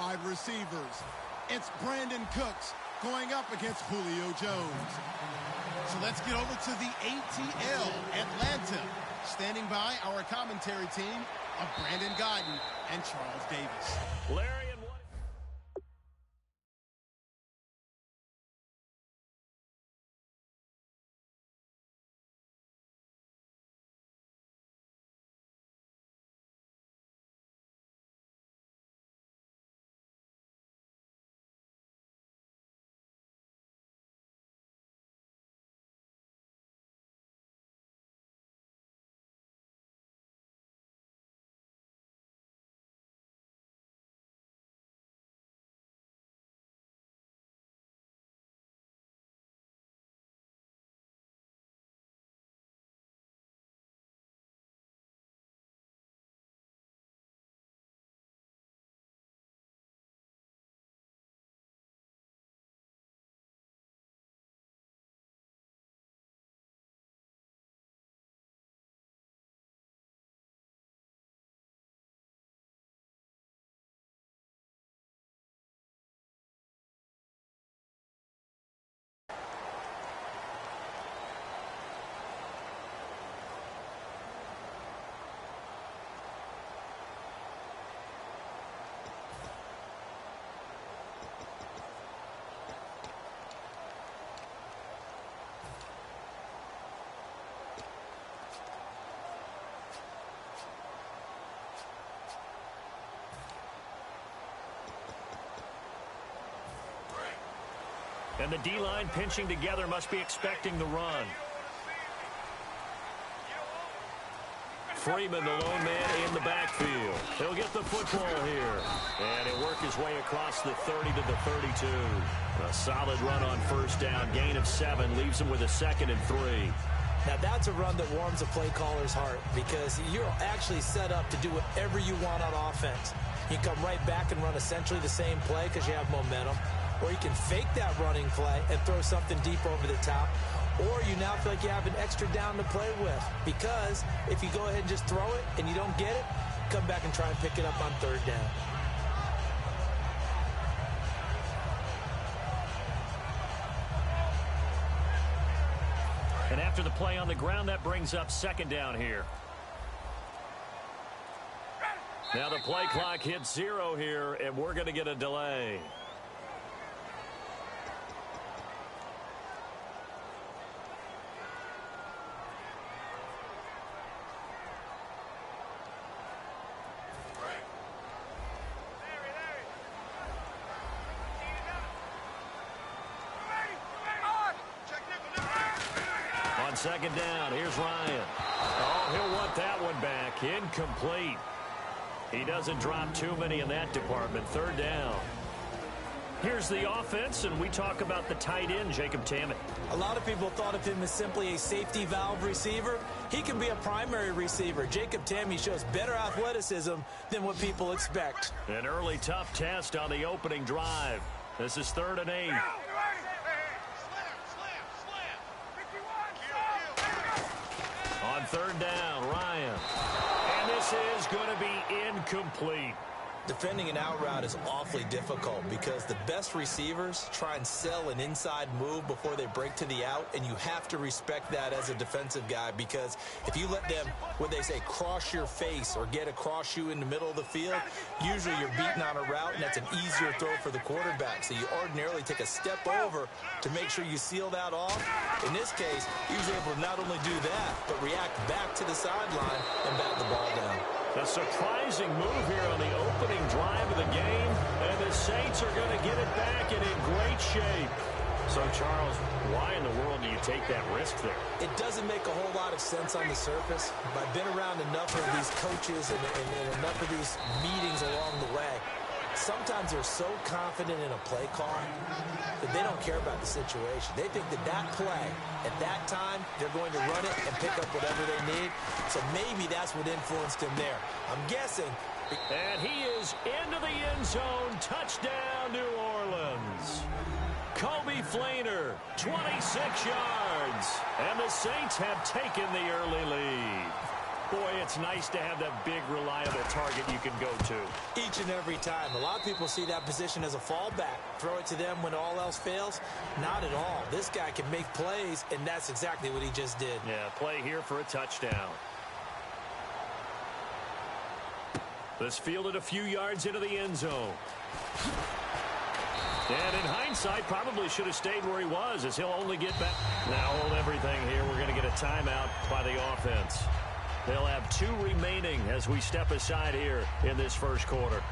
wide receivers. It's Brandon Cooks going up against Julio Jones. So let's get over to the ATL, Atlanta. Standing by our commentary team of Brandon Guyton and Charles Davis. Larry. And the D-line pinching together must be expecting the run. Freeman, the lone man in the backfield. He'll get the football here. And he'll work his way across the 30 to the 32. A solid run on first down. Gain of 7 leaves him with a 2nd and 3. Now, that's a run that warms a play caller's heart because you're actually set up to do whatever you want on offense. You come right back and run essentially the same play because you have momentum. Or you can fake that running play and throw something deep over the top. Or you now feel like you have an extra down to play with. Because if you go ahead and just throw it and you don't get it, come back and try and pick it up on 3rd down. And after the play on the ground, that brings up 2nd down here. Now the play clock hits 0 here, and we're going to get a delay. On 2nd down, here's Ryan. Oh, he'll want that one back. Incomplete. He doesn't drop too many in that department. 3rd down. Here's the offense, and we talk about the tight end, Jacob Tammett. A lot of people thought of him as simply a safety valve receiver. He can be a primary receiver. Jacob Tammett shows better athleticism than what people expect. An early tough test on the opening drive. This is 3rd and 8. On 3rd down, Ryan. And this is going to be incomplete. Defending an out route is awfully difficult because the best receivers try and sell an inside move before they break to the out, and you have to respect that as a defensive guy because if you let them, what they say, cross your face or get across you in the middle of the field, usually you're beaten on a route, and that's an easier throw for the quarterback. So you ordinarily take a step over to make sure you seal that off. In this case, he was able to not only do that, but react back to the sideline and bat the ball down. A surprising move here on the opening drive of the game, and the Saints are going to get it back and in great shape. So, Charles, why in the world do you take that risk there? It doesn't make a whole lot of sense on the surface, but I've been around enough of these coaches and enough of these meetings along the way. Sometimes they're so confident in a play call that they don't care about the situation. They think that that play, at that time, they're going to run it and pick up whatever they need. So maybe that's what influenced him there. I'm guessing. And he is into the end zone. Touchdown, New Orleans. Kobe Flainer, 26 yards. And the Saints have taken the early lead. Boy, it's nice to have that big, reliable target you can go to. Each and every time. A lot of people see that position as a fallback. Throw it to them when all else fails. Not at all. This guy can make plays, and that's exactly what he just did. Yeah, play here for a touchdown. This fielded a few yards into the end zone. And in hindsight, probably should have stayed where he was, as he'll only get back. Now hold everything here. We're going to get a timeout by the offense. They'll have 2 remaining as we step aside here in this first quarter.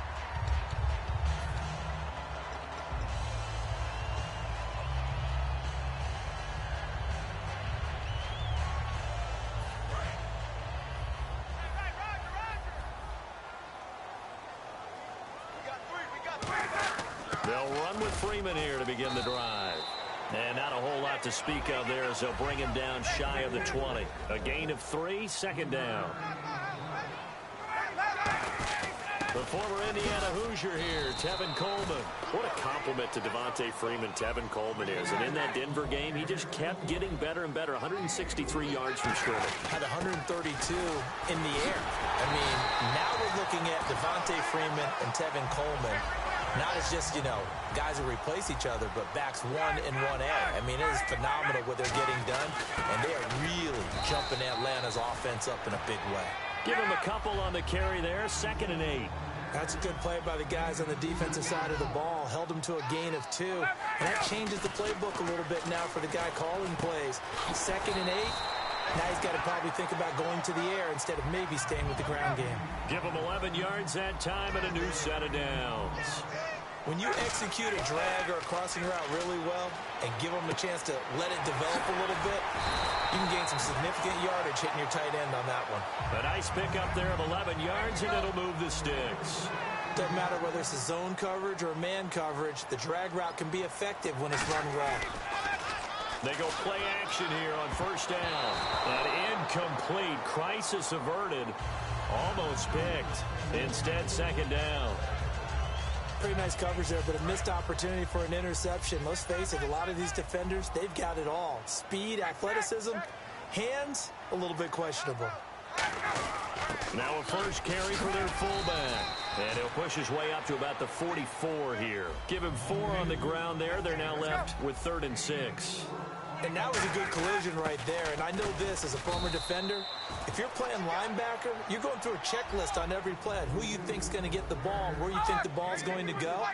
They'll run with Freeman here to begin the drive. And not a whole lot to speak of there as they'll bring him down shy of the 20. A gain of 3, second down. The former Indiana Hoosier here, Tevin Coleman. What a compliment to Devontae Freeman Tevin Coleman is. And in that Denver game, he just kept getting better and better. 163 yards from scrimmage. Had 132 in the air. I mean, now we're looking at Devontae Freeman and Tevin Coleman. Not as just, guys who replace each other, but backs 1 and 1A. I mean, it is phenomenal what they're getting done, and they are really jumping Atlanta's offense up in a big way. Give him a couple on the carry there, 2nd and 8. That's a good play by the guys on the defensive side of the ball. Held them to a gain of 2, and that changes the playbook a little bit now for the guy calling plays. 2nd and 8. Now he's got to probably think about going to the air instead of maybe staying with the ground game. Give him 11 yards that time and a new set of downs. When you execute a drag or a crossing route really well and give them a chance to let it develop a little bit, you can gain some significant yardage hitting your tight end on that one. A nice pickup there of 11 yards, and it'll move the sticks. Doesn't matter whether it's a zone coverage or man coverage, the drag route can be effective when it's run well. They go play action here on first down. And incomplete. Crisis averted. Almost picked. Instead, second down. Pretty nice coverage there, but a missed opportunity for an interception. Let's face it, a lot of these defenders, they've got it all. Speed, athleticism, hands, a little bit questionable. Now a first carry for their fullback. And he'll push his way up to about the 44 here. Give him 4 on the ground there. They're now left with 3rd and 6. And that was a good collision right there. And I know this as a former defender. If you're playing linebacker, you're going through a checklist on every play. Who you think's going to get the ball, where you think the ball's going to go.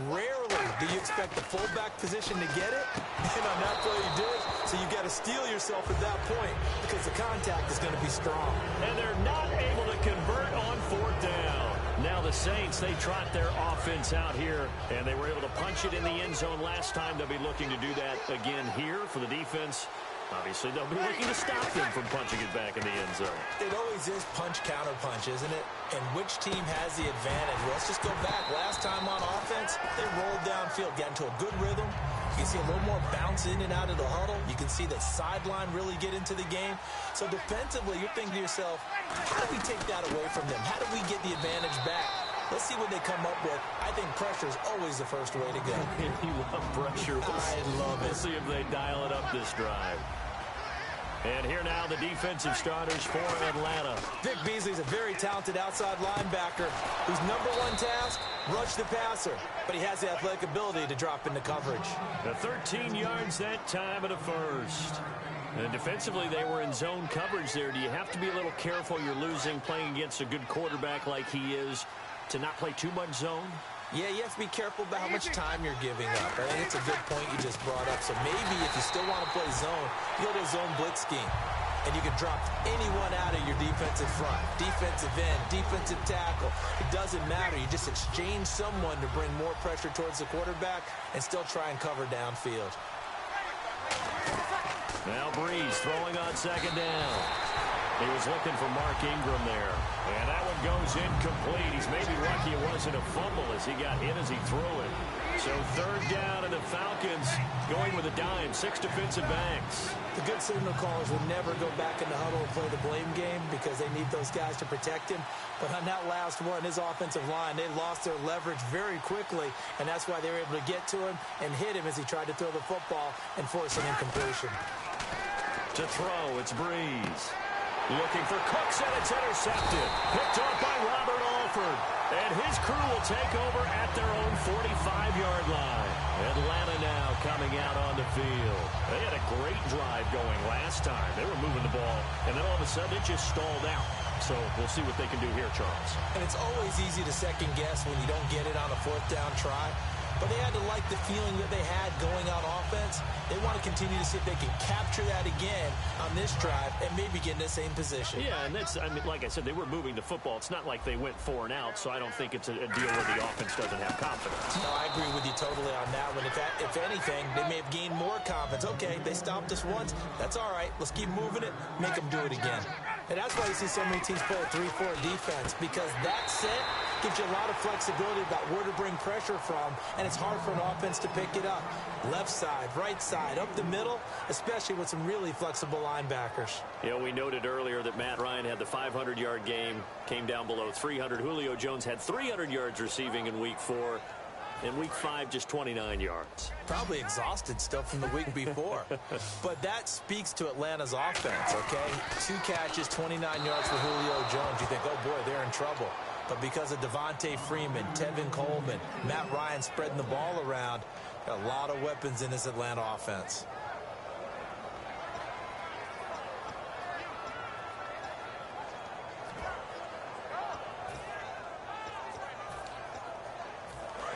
Rarely do you expect the fullback position to get it. And on that play you did. So you got to steel yourself at that point because the contact is going to be strong. And they're not able to convert on 4th down. Now the Saints, they trot their offense out here, and they were able to punch it in the end zone last time. They'll be looking to do that again here for the defense. Obviously, they'll be looking to stop them from punching it back in the end zone. It always is punch-counter-punch, isn't it? And which team has the advantage? Well, let's just go back. Last time on offense, they rolled downfield, got into a good rhythm. You can see a little more bounce in and out of the huddle. You can see the sideline really get into the game. So defensively, you're thinking to yourself, how do we take that away from them? How do we get the advantage back? Let's see what they come up with. I think pressure is always the first way to go. You love pressure. I love it. We'll see if they dial it up this drive. And here now the defensive starters for Atlanta. Vic Beasley's a very talented outside linebacker whose number 1 task, rush the passer. But he has the athletic ability to drop into coverage. 13 yards that time and a first. And defensively, they were in zone coverage there. Do you have to be a little careful? You're losing playing against a good quarterback like he is to not play too much zone? Yeah, you have to be careful about how much time you're giving up. I think it's a good point you just brought up. So maybe if you still want to play zone, you go to a zone blitz scheme. And you can drop anyone out of your defensive front. Defensive end, defensive tackle. It doesn't matter. You just exchange someone to bring more pressure towards the quarterback and still try and cover downfield. Now Breeze throwing on second down. He was looking for Mark Ingram there. And that one goes incomplete. He's maybe lucky it wasn't a fumble as he got hit as he threw it. So 3rd down, and the Falcons going with a dime. 6 defensive backs. The good signal callers would never go back in the huddle and play the blame game because they need those guys to protect him. But on that last one, his offensive line, they lost their leverage very quickly, and that's why they were able to get to him and hit him as he tried to throw the football and force an incompletion. To throw, it's Breeze. Looking for Cooks, and it's intercepted. Picked off by Robert Alford. And his crew will take over at their own 45-yard line. Atlanta now coming out on the field. They had a great drive going last time. They were moving the ball, and then all of a sudden it just stalled out. So we'll see what they can do here, Charles. And it's always easy to second guess when you don't get it on a fourth down try. But they had to like the feeling that they had going on offense. They want to continue to see if they can capture that again on this drive and maybe get in the same position. Yeah, and that's, I mean, like I said, they were moving the football. It's not like they went 4 and out, so I don't think it's a deal where the offense doesn't have confidence. No, I agree with you totally on that one. If anything, they may have gained more confidence. Okay, they stopped us once. That's all right. Let's keep moving it. Make them do it again. And that's why you see so many teams play a 3-4 defense, because that set gives you a lot of flexibility about where to bring pressure from, and it's hard for an offense to pick it up. Left side, right side, up the middle, especially with some really flexible linebackers. Yeah, we noted earlier that Matt Ryan had the 500-yard game, came down below 300. Julio Jones had 300 yards receiving in Week 4. In Week 5, just 29 yards. Probably exhausted still from the week before. But that speaks to Atlanta's offense, okay? 2 catches, 29 yards for Julio Jones. You think, oh, boy, they're in trouble. But because of Devontae Freeman, Tevin Coleman, Matt Ryan spreading the ball around, got a lot of weapons in this Atlanta offense.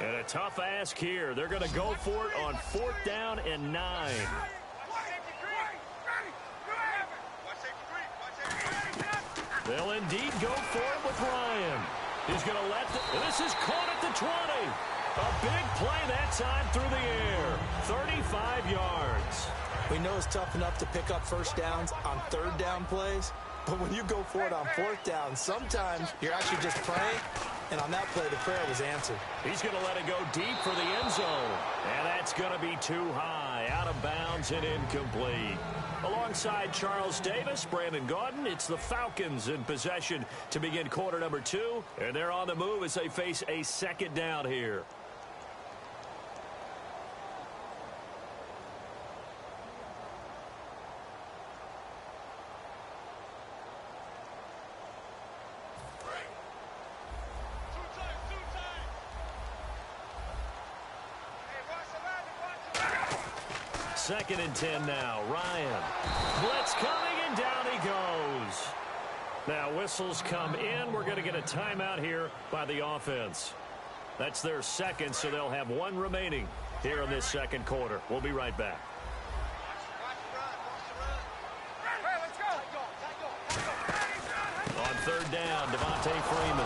And a tough ask here. They're going to go for it on 4th down and 9. They'll indeed go for it with Ryan. He's going to let this is caught at the 20. A big play that time through the air. 35 yards. We know it's tough enough to pick up first downs on 3rd down plays, but when you go for it on 4th down, sometimes you're actually just praying. And on that play, the prayer was answered. He's going to let it go deep for the end zone. And that's going to be too high. Out of bounds and incomplete. Alongside Charles Davis, Brandon Gaudin, it's the Falcons in possession to begin quarter number 2. And they're on the move as they face a 2nd down here. Second and 10 now. Ryan. Blitz coming, and down he goes. Now whistles come in. We're going to get a timeout here by the offense. That's their second, so they'll have 1 remaining here in this 2nd quarter. We'll be right back. On 3rd down, Devontae Freeman.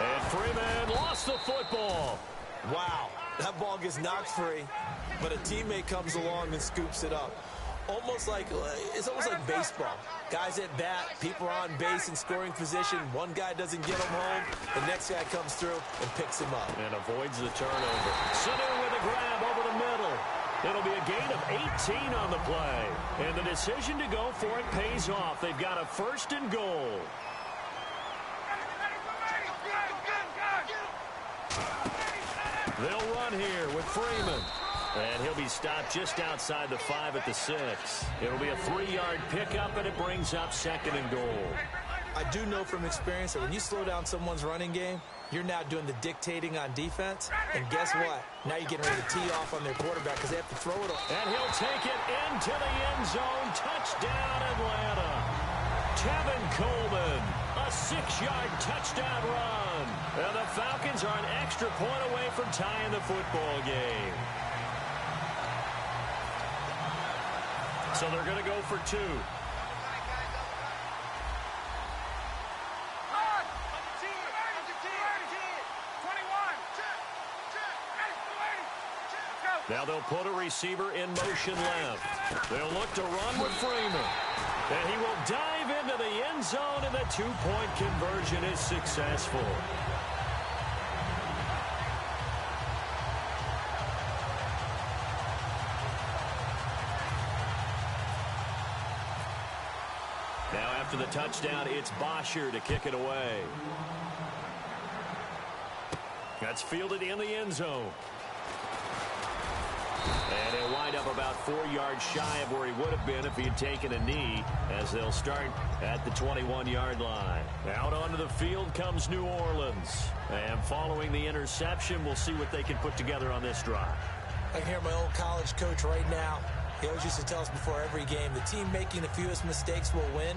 And Freeman lost the football. Wow, that ball gets knocked free, but a teammate comes along and scoops it up. It's almost like baseball. Guys at bat, people are on base in scoring position. One guy doesn't get him home. The next guy comes through and picks him up. And avoids the turnover. Sanu with a grab over the middle. It'll be a gain of 18 on the play. And the decision to go for it pays off. They've got a 1st and goal. They'll run here with Freeman. And he'll be stopped just outside the 5 at the 6. It'll be a 3-yard pickup, and it brings up 2nd and goal. I do know from experience that when you slow down someone's running game, you're now doing the dictating on defense. And guess what? Now you're getting ready to tee off on their quarterback because they have to throw it on. And he'll take it into the end zone. Touchdown, Atlanta. Tevin Coleman, a 6-yard touchdown run. And the Falcons are an extra point away from tying the football game. So they're going to go for 2. Now they'll put a receiver in motion left. They'll look to run with Freeman. And he will dive into the end zone, and the 2-point conversion is successful. Now after the touchdown, it's Bosher to kick it away. That's fielded in the end zone. And he'll wind up about 4 yards shy of where he would have been if he had taken a knee, as they'll start at the 21-yard line. Out onto the field comes New Orleans. And following the interception, we'll see what they can put together on this drive. I can hear my old college coach right now. He always used to tell us before every game, the team making the fewest mistakes will win.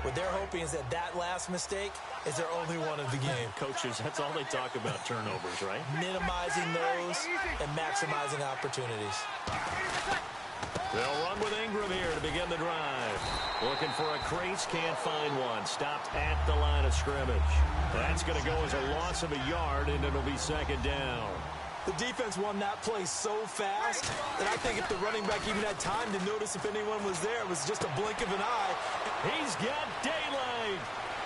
What they're hoping is that that last mistake is their only one of the game. Coaches, that's all they talk about, turnovers, right? Minimizing those and maximizing opportunities. They'll run with Ingram here to begin the drive. Looking for a crease, can't find one. Stopped at the line of scrimmage. That's going to go as a loss of a yard, and it'll be second down. The defense won that play so fast that I think if the running back even had time to notice if anyone was there, it was just a blink of an eye. He's got daylight.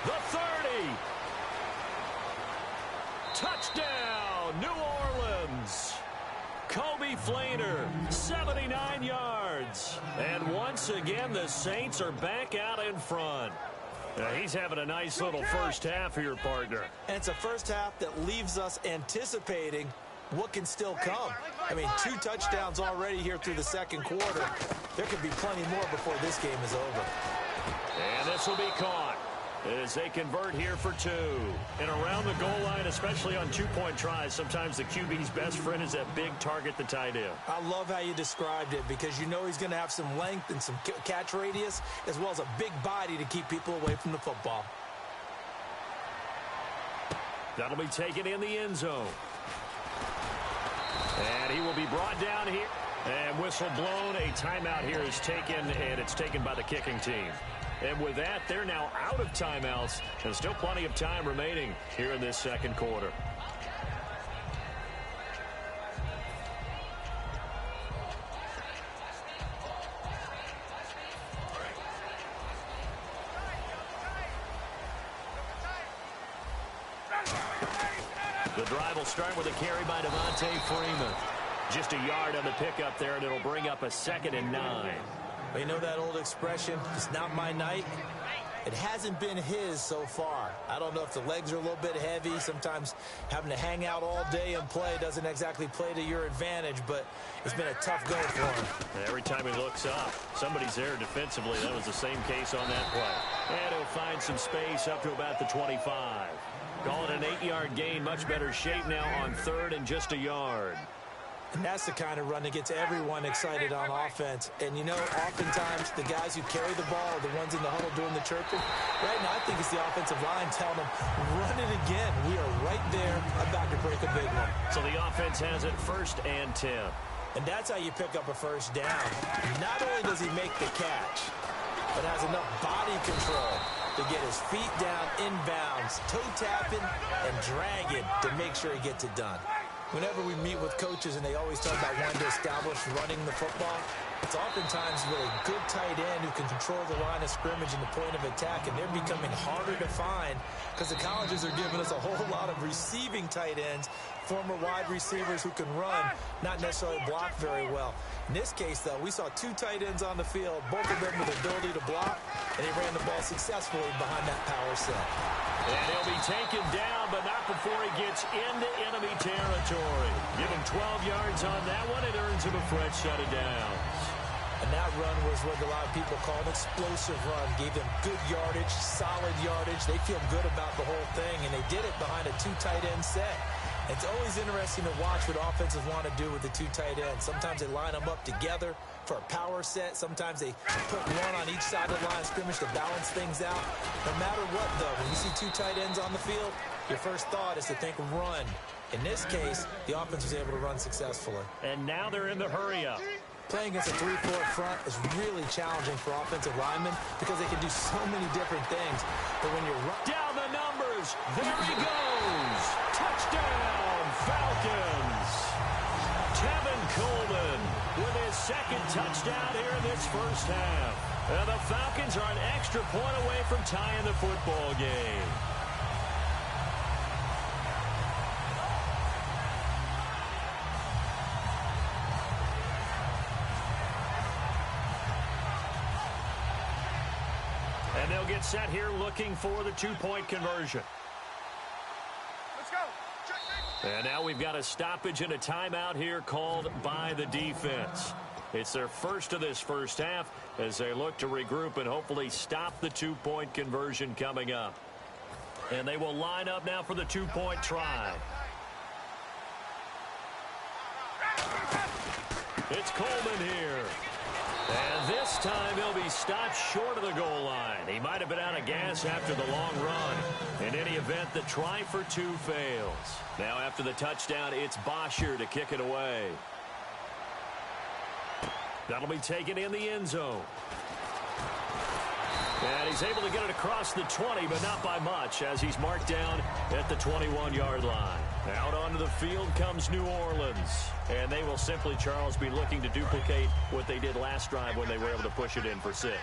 The 30. Touchdown, New Orleans. Kobe Flainer, 79 yards. And once again, the Saints are back out in front. He's having a nice little first half here, partner. And it's a first half that leaves us anticipating what can still come. I mean, 2 touchdowns already here through the second quarter. There could be plenty more before this game is over. And this will be caught as they convert here for 2. And around the goal line, especially on 2-point tries, sometimes the QB's best friend is that big target, the tight end. I love how you described it, because you know he's going to have some length and some catch radius, as well as a big body to keep people away from the football. That'll be taken in the end zone. And he will be brought down here. And whistle blown. A timeout here is taken, and it's taken by the kicking team. And with that, they're now out of timeouts, and still plenty of time remaining here in this second quarter. The drive will start with a carry by Devontae Freeman. Just a yard on the pickup there, and it'll bring up a 2nd and 9. Well, you know that old expression, it's not my night? It hasn't been his so far. I don't know if the legs are a little bit heavy. Sometimes having to hang out all day and play doesn't exactly play to your advantage, but it's been a tough go for him. Every time he looks up, somebody's there defensively. That was the same case on that play. And he'll find some space up to about the 25. Call it an 8-yard gain. Much better shape now on 3rd and just a yard. And that's the kind of run that gets everyone excited on offense. And, you know, oftentimes the guys who carry the ball are the ones in the huddle doing the chirping. Right now, I think it's the offensive line telling them, run it again. We are right there about to break a big one. So the offense has it 1st and 10. And that's how you pick up a first down. Not only does he make the catch, but has enough body control to get his feet down inbounds, toe tapping and dragging to make sure he gets it done. Whenever we meet with coaches and they always talk about wanting to establish running the football, it's oftentimes with a good tight end who can control the line of scrimmage and the point of attack, and they're becoming harder to find because the colleges are giving us a whole lot of receiving tight ends, former wide receivers who can run, not necessarily block very well. In this case, though, we saw 2 tight ends on the field, both of them with the ability to block, and they ran the ball successfully behind that power set. And he'll be taken down, but not before he gets into enemy territory. Give him 12 yards on that one. It earns him a fresh set of downs. And that run was what a lot of people call an explosive run. Gave them good yardage, solid yardage. They feel good about the whole thing, and they did it behind a 2 tight end set. It's always interesting to watch what offenses want to do with the 2 tight ends. Sometimes they line them up together for a power set. Sometimes they put one on each side of the line of scrimmage to balance things out. No matter what, though, when you see 2 tight ends on the field, your first thought is to think run. In this case, the offense was able to run successfully. And now they're in the hurry-up. Playing against a 3-4 front is really challenging for offensive linemen because they can do so many different things. But when you're down the numbers, there he goes. Touchdown, Falcons. Tevin Coleman with his 2nd touchdown here in this first half. And the Falcons are an extra point away from tying the football game. And they'll get set here looking for the 2-point conversion. Let's go. And now we've got a stoppage and a timeout here called by the defense. It's their first of this first half as they look to regroup and hopefully stop the two-point conversion coming up. And they will line up now for the two-point try. It's Coleman here. And this time he'll be stopped short of the goal line. He might have been out of gas after the long run. In any event, the try for two fails. Now after the touchdown, it's Bosher to kick it away. That'll be taken in the end zone. And he's able to get it across the 20, but not by much, as he's marked down at the 21-yard line. Out onto the field comes New Orleans. And they will simply, Charles, be looking to duplicate what they did last drive when they were able to push it in for 6.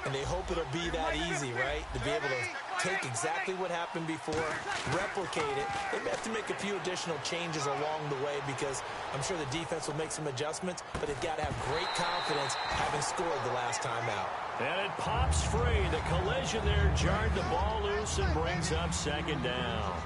And they hope it'll be that easy, right? To be able to take exactly what happened before, replicate it. They may have to make a few additional changes along the way because I'm sure the defense will make some adjustments, but they've got to have great confidence having scored the last time out. And it pops free. The collision there jarred the ball loose and brings up second down.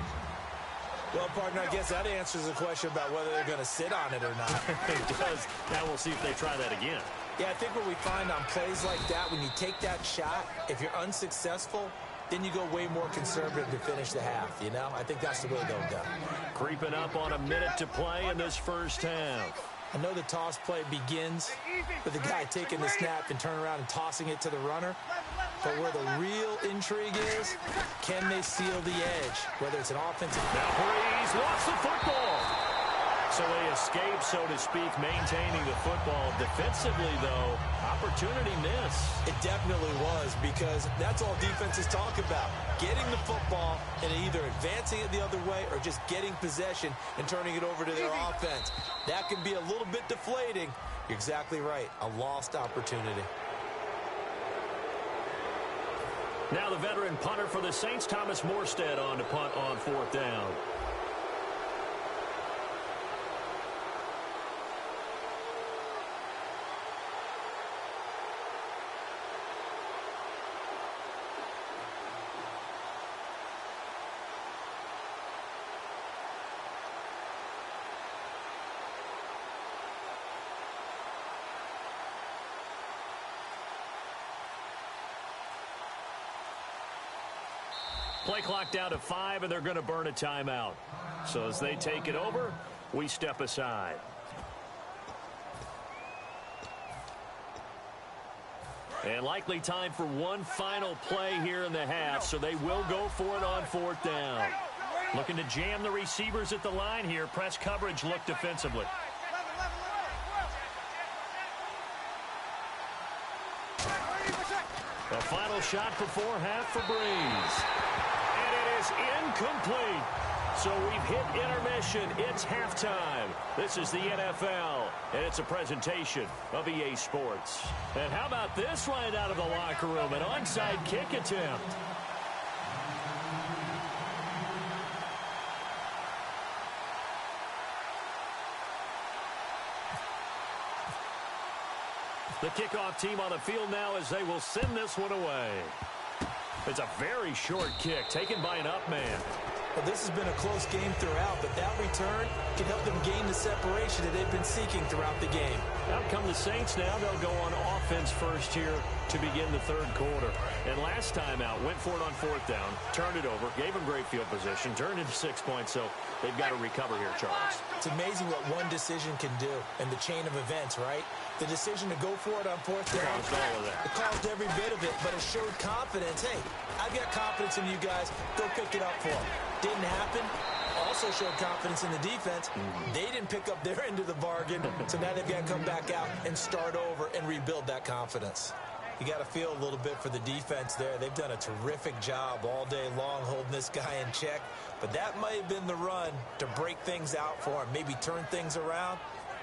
Well, partner, I guess that answers the question about whether they're going to sit on it or not. It does. Now we'll see if they try that again. Yeah, I think what we find on plays like that, when you take that shot, if you're unsuccessful, then you go way more conservative to finish the half, you know? I think that's the way they'll go. Creeping up on a minute to play in this first half. I know the toss play begins with the guy taking the snap and turning around and tossing it to the runner. But where the real intrigue is, can they seal the edge? Whether it's an offensive... Now Breeze lost the football. So they escape, so to speak, maintaining the football. Defensively, though, opportunity miss. It definitely was, because that's all defenses talk about. Getting the football and either advancing it the other way or just getting possession and turning it over to their offense. That can be a little bit deflating. You're exactly right. A lost opportunity. Now the veteran punter for the Saints, Thomas Morstead, on to punt on 4th down. Play clock down to 5, and they're going to burn a timeout. So as they take it over, we step aside. And likely time for one final play here in the half, so they will go for it on 4th down. Looking to jam the receivers at the line here. Press coverage look defensively. The final shot before half for Breeze. And it is incomplete. So we've hit intermission. It's halftime. This is the NFL, and it's a presentation of EA Sports. And how about this right out of the locker room? An onside kick attempt. The kickoff team on the field now as they will send this one away. It's a very short kick taken by an up man. Well, this has been a close game throughout, but that return can help them gain the separation that they've been seeking throughout the game. Out come the Saints now. They'll go on offense first here to begin the third quarter. And last time out, went for it on 4th down, turned it over, gave them great field position, turned into 6 points, so they've got to recover here, Charles. It's amazing what one decision can do in the chain of events, right? The decision to go for it on 4th down, Caused all of that. It caused every bit of it, but it showed confidence. Hey, I've got confidence in you guys. Go pick it up for them. Didn't happen. Also showed confidence in the defense. They didn't pick up their end of the bargain, so now they've got to come back out and start over and rebuild that confidence. You got to feel a little bit for the defense there. They've done a terrific job all day long holding this guy in check, but that might have been the run to break things out for him, maybe turn things around.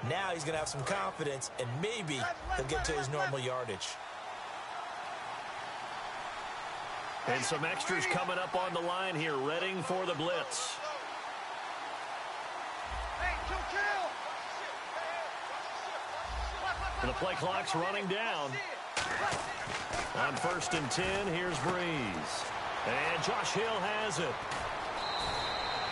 Now he's going to have some confidence, and maybe he'll get to his normal yardage. And some extras coming up on the line here, readying for the blitz. And the play clock's running down. On 1st and 10, here's Breeze. And Josh Hill has it.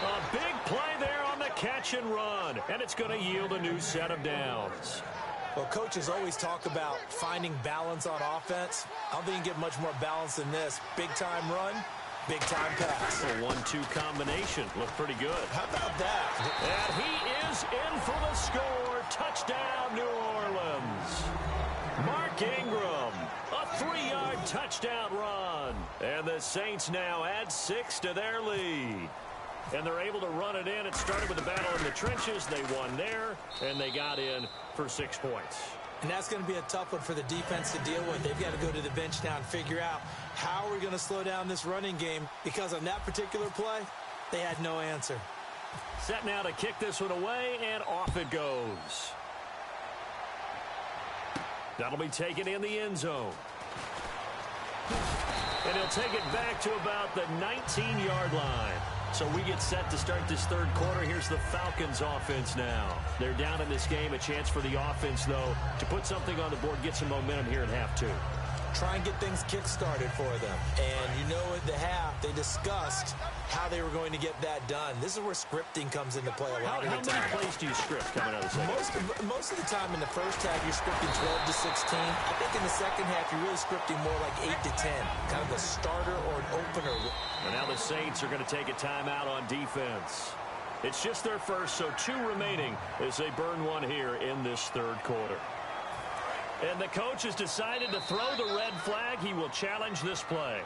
A big play there on the catch and run, and it's going to yield a new set of downs. Well, coaches always talk about finding balance on offense. I don't think you can get much more balance than this. Big-time run, big-time pass. A 1-2 combination. Looked pretty good. How about that? And he is in for the score. Touchdown, New Orleans. Mark Ingram, a 3-yard touchdown run. And the Saints now add 6 to their lead. And they're able to run it in. It started with a battle in the trenches. They won there, and they got in for 6 points. And that's going to be a tough one for the defense to deal with. They've got to go to the bench now and figure out how we're going to slow down this running game, because on that particular play, they had no answer. Set now to kick this one away, and off it goes. That'll be taken in the end zone. And he'll take it back to about the 19-yard line. So we get set to start this third quarter. Here's the Falcons offense now. They're down in this game. A chance for the offense, though, to put something on the board, get some momentum here in half 2. Try and get things kick-started for them. And you know at the half, they discussed how they were going to get that done. This is where scripting comes into play a lot of the time. How many plays do you script coming out of the second? Most of the time in the first half, you're scripting 12 to 16. I think in the second half, you're really scripting more like 8 to 10. Kind of a starter or an opener. And now the Saints are going to take a timeout on defense. It's just their first, so 2 remaining as they burn one here in this third quarter. And the coach has decided to throw the red flag. He will challenge this play.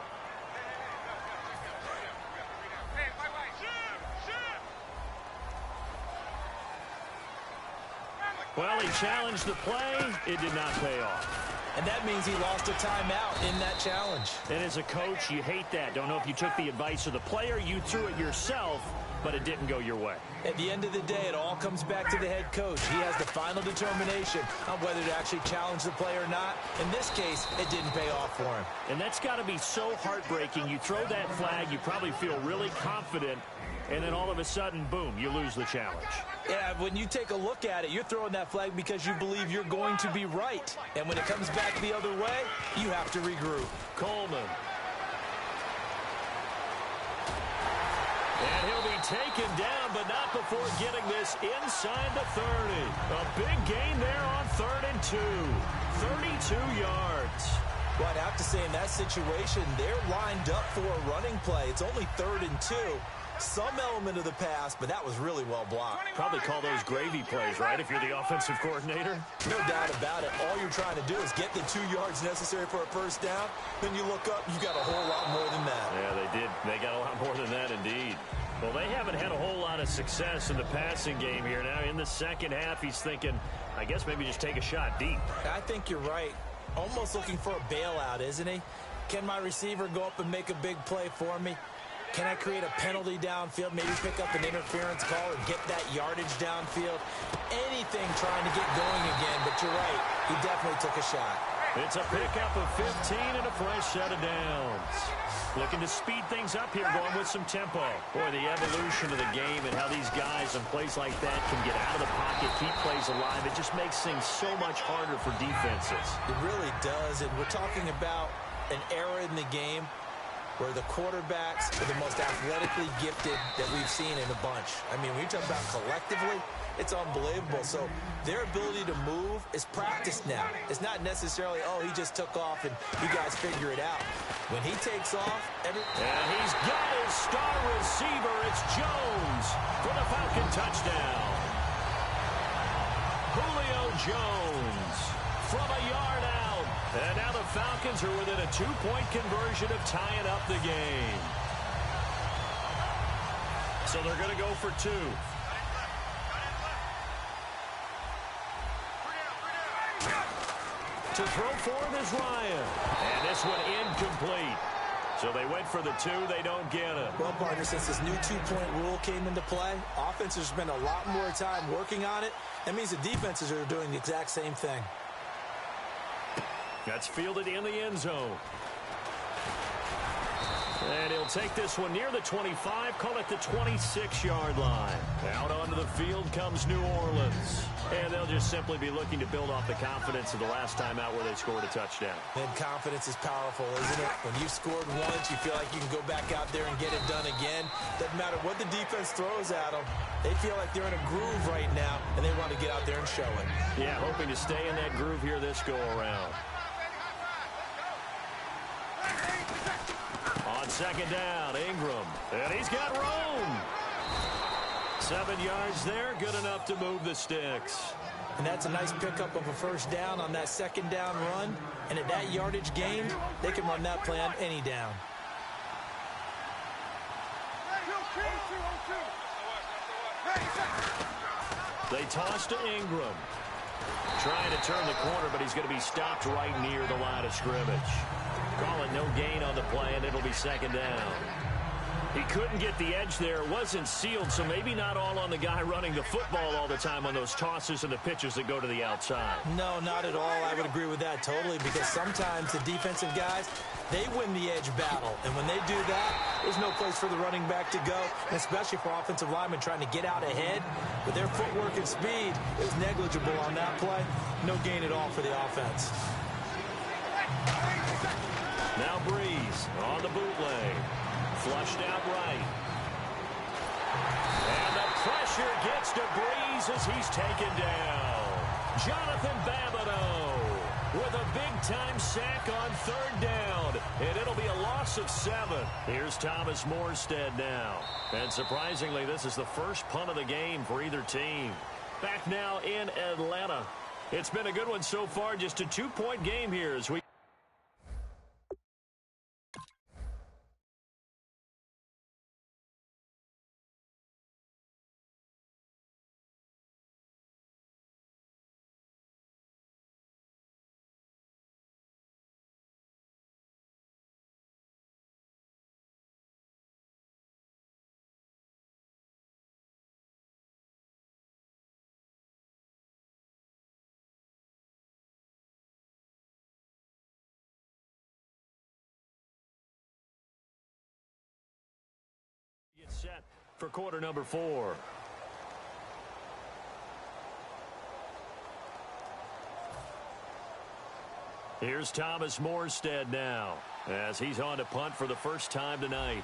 Well, he challenged the play. It did not pay off. And that means he lost a timeout in that challenge. And as a coach, you hate that. Don't know if you took the advice of the player. You threw it yourself, but it didn't go your way. At the end of the day, it all comes back to the head coach. He has the final determination on whether to actually challenge the play or not. In this case, it didn't pay off for him. And that's got to be so heartbreaking. You throw that flag, you probably feel really confident, and then all of a sudden, boom, you lose the challenge. Yeah, when you take a look at it, you're throwing that flag because you believe you're going to be right. And when it comes back the other way, you have to regroup. Coleman. And he'll be taken down, but not before getting this inside the 30. A big gain there on 3rd and 2. 32 yards. Well, I'd have to say in that situation, they're lined up for a running play. It's only 3rd and 2. Some element of the pass, but that was really well blocked. Probably call those gravy plays, right, if you're the offensive coordinator? No doubt about it. All you're trying to do is get the 2 yards necessary for a first down. Then you look up, you got a whole lot more than that. Yeah, they did. They got a lot more than that, indeed. Well, they haven't had a whole lot of success in the passing game here. Now, in the second half, he's thinking, I guess maybe just take a shot deep. I think you're right. Almost looking for a bailout, isn't he? Can my receiver go up and make a big play for me? Can I create a penalty downfield, maybe pick up an interference call or get that yardage downfield? Anything trying to get going again, but you're right. He definitely took a shot. It's a pickup of 15 and a fresh set of downs. Looking to speed things up here, going with some tempo. Boy, the evolution of the game and how these guys on plays like that can get out of the pocket, keep plays alive. It just makes things so much harder for defenses. It really does, and we're talking about an era in the game where the quarterbacks are the most athletically gifted that we've seen in a bunch. I mean, when you talk about collectively, it's unbelievable. So their ability to move is practiced now. It's not necessarily, oh, he just took off and you guys figure it out. When he takes off, and he's got his star receiver. It's Jones for the Falcon touchdown. Julio Jones from a yard out. And now the Falcons are within a 2-point conversion of tying up the game. So they're going to go for 2. To throw for is Ryan. And this one incomplete. So they went for the 2. They don't get it. Well, partner, since this new 2-point rule came into play, offenses spend a lot more time working on it. That means the defenses are doing the exact same thing. That's fielded in the end zone. And he'll take this one near the 25, call it the 26-yard line. Out onto the field comes New Orleans. And they'll just simply be looking to build off the confidence of the last time out where they scored a touchdown. And confidence is powerful, isn't it? When you scored once, you feel like you can go back out there and get it done again. Doesn't matter what the defense throws at them. They feel like they're in a groove right now, and they want to get out there and show it. Yeah, hoping to stay in that groove here this go-around. On second down, Ingram. And he's got room. 7 yards there, good enough to move the sticks. And that's a nice pickup of a first down on that second down run. And at that yardage gain, they can run that play on any down. They toss to Ingram. Trying to turn the corner, but he's going to be stopped right near the line of scrimmage. Call it no gain on the play, and it'll be second down. He couldn't get the edge there. It wasn't sealed, so maybe not all on the guy running the football all the time on those tosses and the pitches that go to the outside. No, not at all. I would agree with that totally, because sometimes the defensive guys, they win the edge battle. And when they do that, there's no place for the running back to go, especially for offensive linemen trying to get out ahead. With their footwork and speed, it was negligible on that play. No gain at all for the offense. Now Breeze on the bootleg. Flushed out right. And the pressure gets to Breeze as he's taken down. Jonathan Babineau with a big-time sack on third down. And it'll be a loss of 7. Here's Thomas Morstead now. And surprisingly, this is the first punt of the game for either team. Back now in Atlanta. It's been a good one so far. Just a 2-point game here as we... Get set for quarter number 4. Here's Thomas Morstead now as he's on to punt for the first time tonight.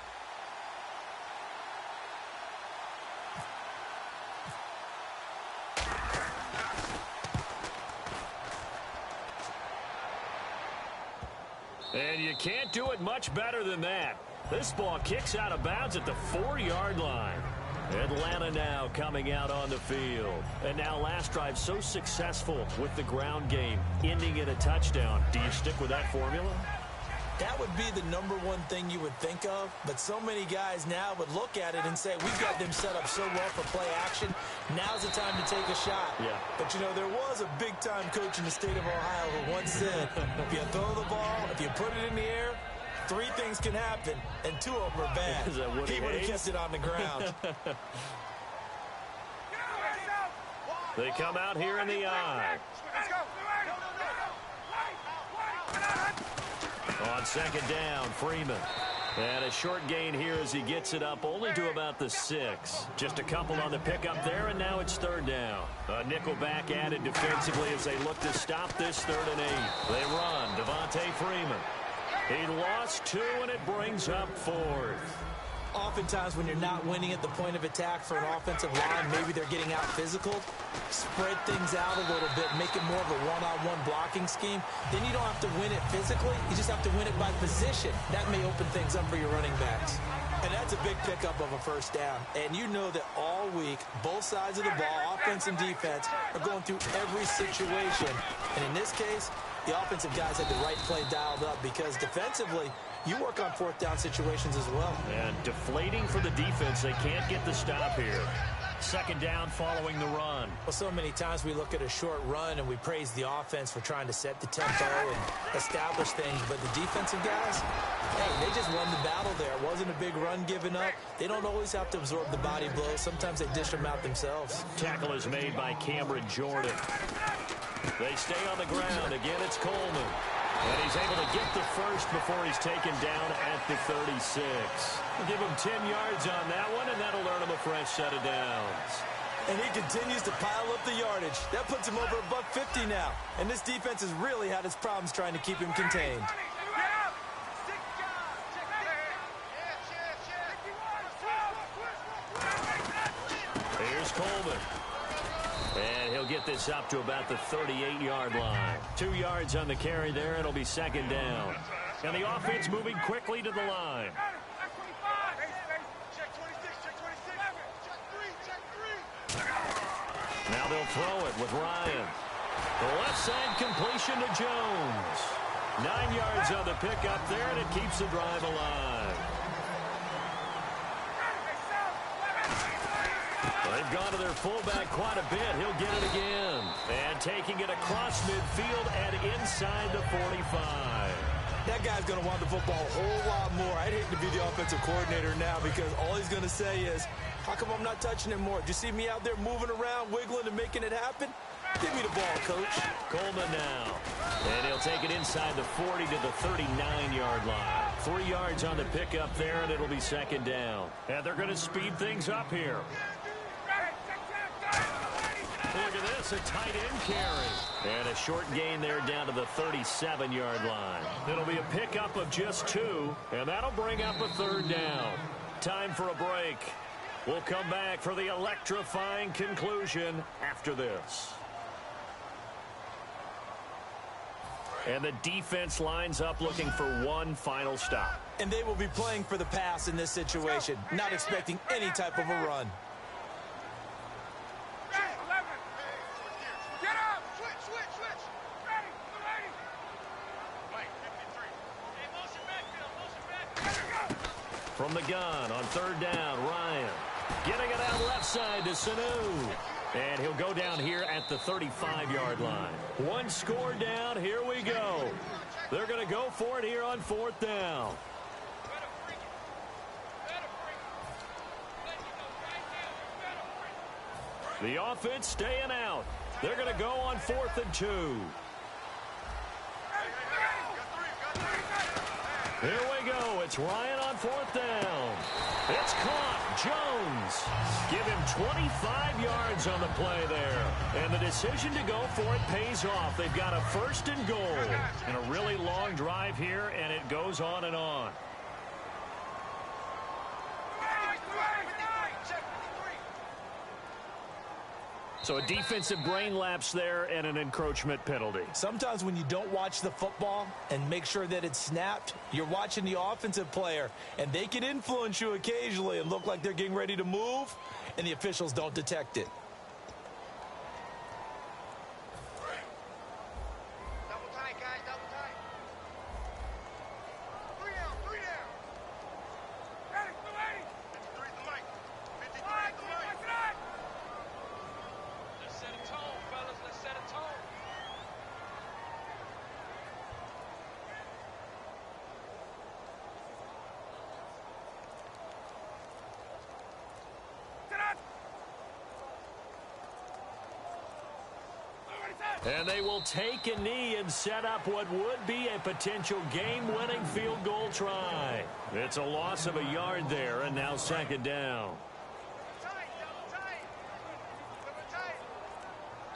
And you can't do it much better than that. This ball kicks out of bounds at the 4-yard line. Atlanta now coming out on the field. And now last drive so successful with the ground game, ending in a touchdown. Do you stick with that formula? That would be the number one thing you would think of, but so many guys now would look at it and say, we've got them set up so well for play action. Now's the time to take a shot. Yeah. But, you know, there was a big-time coach in the state of Ohio who once said, if you throw the ball, if you put it in the air, 3 things can happen, and 2 of them are bad. He would have kept it on the ground. They come out here in the eye. On second down, Freeman. And a short gain here as he gets it up only to about the 6. Just a couple on the pickup there, and now it's third down. A nickel back added defensively as they look to stop this 3rd and 8. They run. Devontae Freeman. He lost 2, and it brings up 4th. Oftentimes when you're not winning at the point of attack for an offensive line, maybe they're getting out physical, spread things out a little bit, make it more of a one-on-one blocking scheme. Then you don't have to win it physically. You just have to win it by position. That may open things up for your running backs. And that's a big pickup of a first down. And you know that all week, both sides of the ball, offense and defense, are going through every situation. And in this case, the offensive guys had the right play dialed up because defensively, you work on 4th down situations as well. And deflating for the defense. They can't get the stop here. Second down following the run. Well, so many times we look at a short run and we praise the offense for trying to set the tempo and establish things. But the defensive guys, hey, they just won the battle there. It wasn't a big run given up. They don't always have to absorb the body blows. Sometimes they dish them out themselves. Tackle is made by Cameron Jordan. They stay on the ground. Again, it's Coleman. And he's able to get the first before he's taken down at the 36. We'll give him 10 yards on that one, and that'll earn him a fresh set of downs. And he continues to pile up the yardage. That puts him over $150 now. And this defense has really had its problems trying to keep him contained. Here's Coleman. And he'll get this up to about the 38-yard line. 2 yards on the carry there. It'll be second down. And the offense moving quickly to the line. Now they'll throw it with Ryan. The left side completion to Jones. 9 yards on the pickup there, and it keeps the drive alive. They've gone to their fullback quite a bit. He'll get it again. And taking it across midfield and inside the 45. That guy's going to want the football a whole lot more. I'd hate to be the offensive coordinator now because all he's going to say is, how come I'm not touching it more? Do you see me out there moving around, wiggling, and making it happen? Give me the ball, coach. Coleman now. And he'll take it inside the 40 to the 39-yard line. 3 yards on the pickup there, and it'll be second down. And they're going to speed things up here. Look at this, a tight end carry. And a short gain there down to the 37-yard line. It'll be a pickup of just 2, and that'll bring up a third down. Time for a break. We'll come back for the electrifying conclusion after this. And the defense lines up looking for one final stop. And they will be playing for the pass in this situation, not expecting any type of a run. From the gun on third down, Ryan. Getting it out left side to Sanu. And he'll go down here at the 35-yard line. One score down. Here we go. They're going to go for it here on fourth down. The offense staying out. They're going to go on 4th and 2. Here we go. It's Ryan on 4th down. It's caught. Jones. Give him 25 yards on the play there. And the decision to go for it pays off. They've got a 1st and goal. And a really long drive here, and it goes on and on. So a defensive brain lapse there and an encroachment penalty. Sometimes when you don't watch the football and make sure that it's snapped, you're watching the offensive player, and they can influence you occasionally and look like they're getting ready to move, and the officials don't detect it. Double tight, guys, double tight. 3 down, 3 down. Ready, 53 is the mic. 53 is the mic. Let's set a tone, fellas. Let's set a tone. And they will take a knee and set up what would be a potential game-winning field goal try. It's a loss of a yard there, and now second down.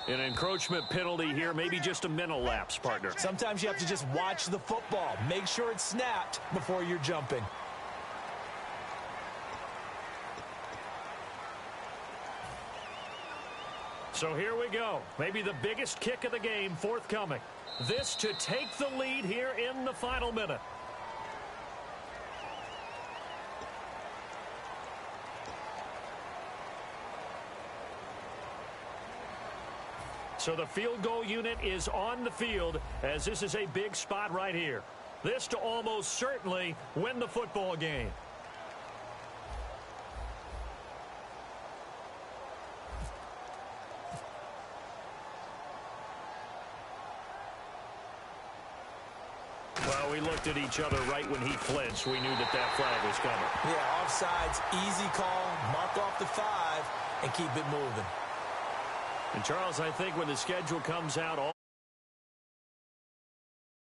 An encroachment penalty here, maybe just a mental lapse, partner. Sometimes you have to just watch the football. Make sure it's snapped before you're jumping. So here we go. Maybe the biggest kick of the game forthcoming. This to take the lead here in the final minute. So the field goal unit is on the field as this is a big spot right here. This to almost certainly win the football game. Well, we looked at each other right when he flinched. We knew that that flag was coming. Yeah, offsides, easy call, mark off the 5, and keep it moving. And, Charles, I think when the schedule comes out,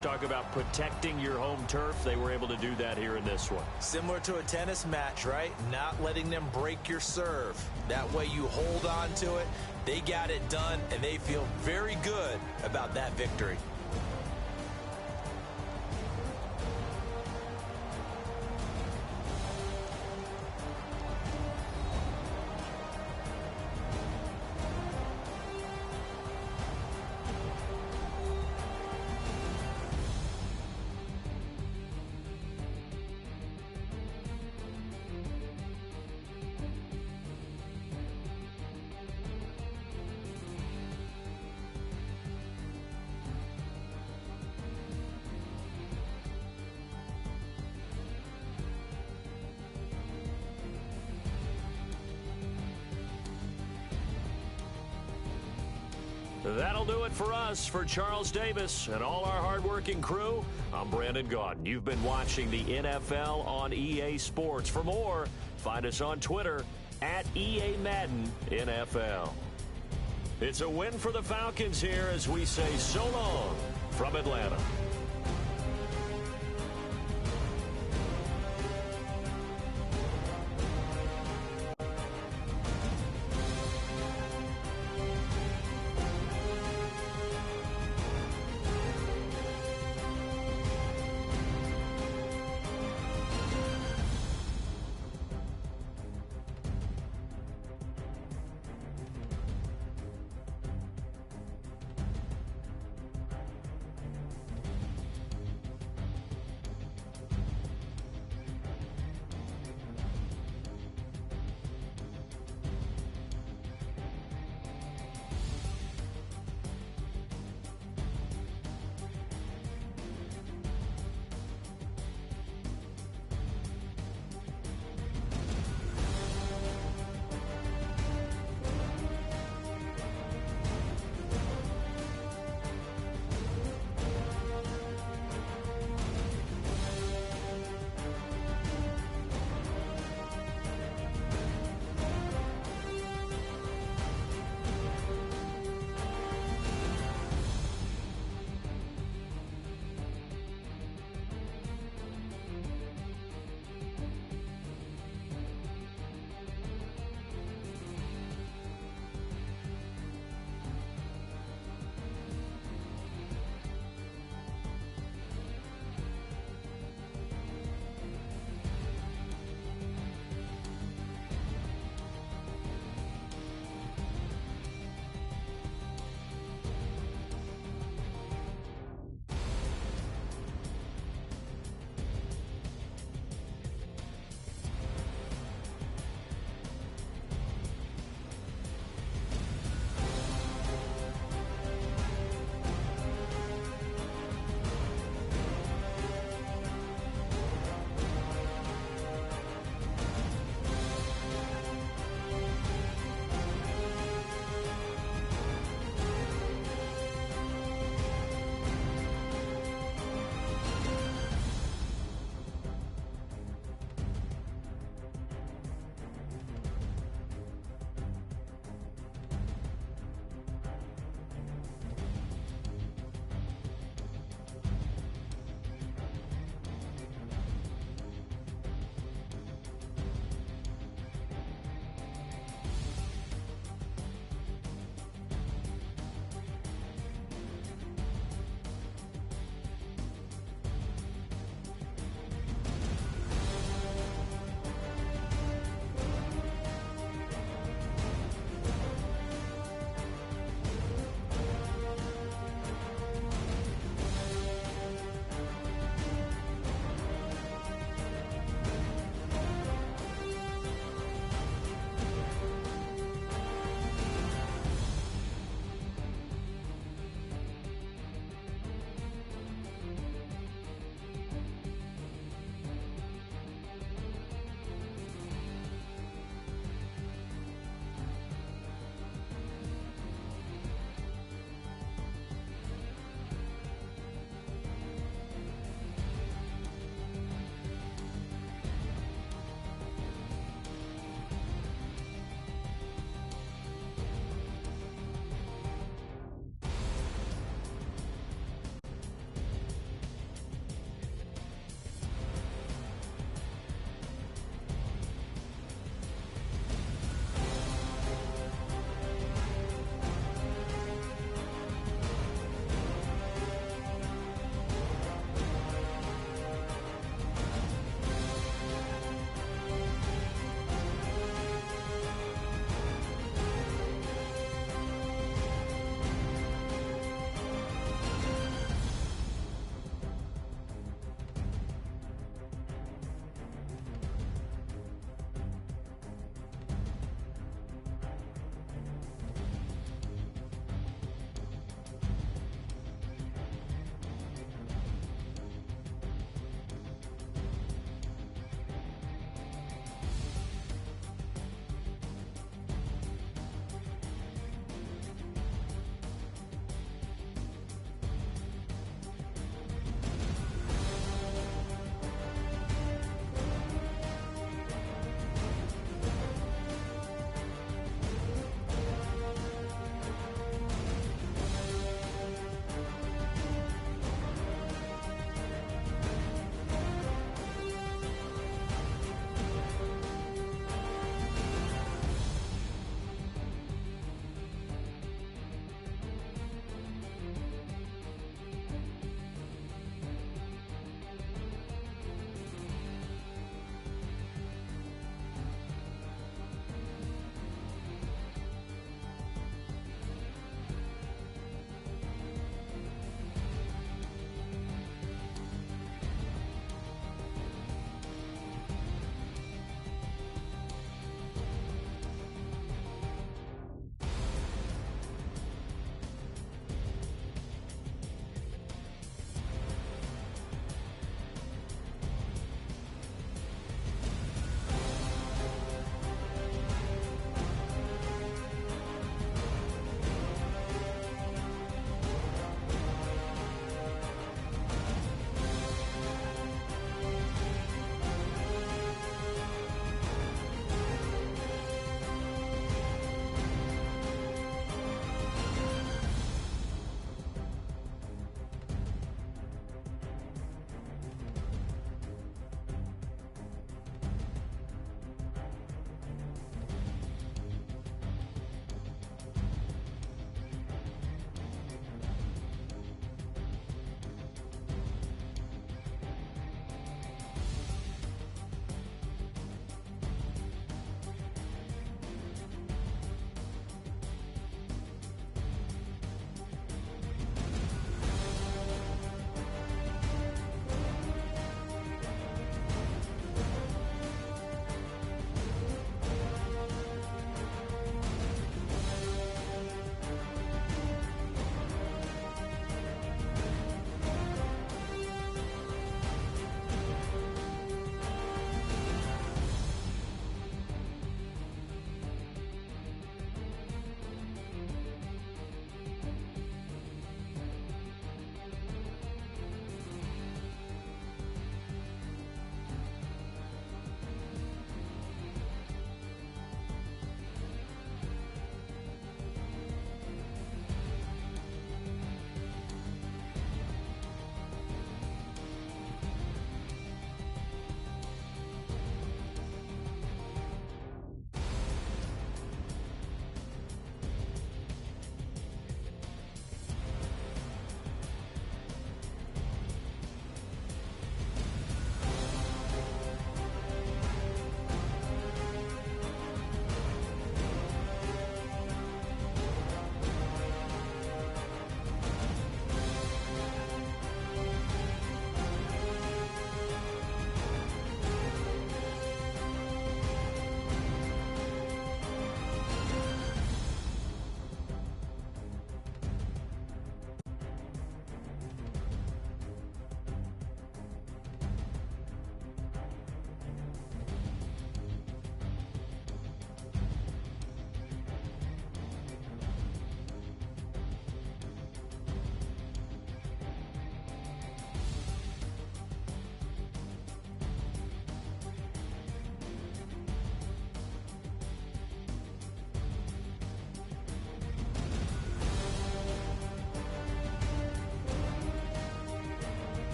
Talk about protecting your home turf. They were able to do that here in this one. Similar to a tennis match, right? Not letting them break your serve. That way you hold on to it. They got it done, and they feel very good about that victory. That'll do it for us. For Charles Davis and all our hardworking crew, I'm Brandon Gaudin. You've been watching the NFL on EA Sports. For more, find us on Twitter at EA Madden NFL. It's a win for the Falcons here as we say so long from Atlanta.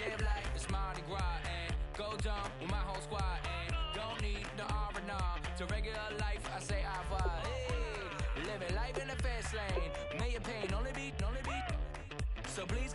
Live like it's Mardi Gras and go dumb with my whole squad and don't need no R&R. To regular life, I say au revoir. Hey, living life in the fast lane. May your pain only beat. So please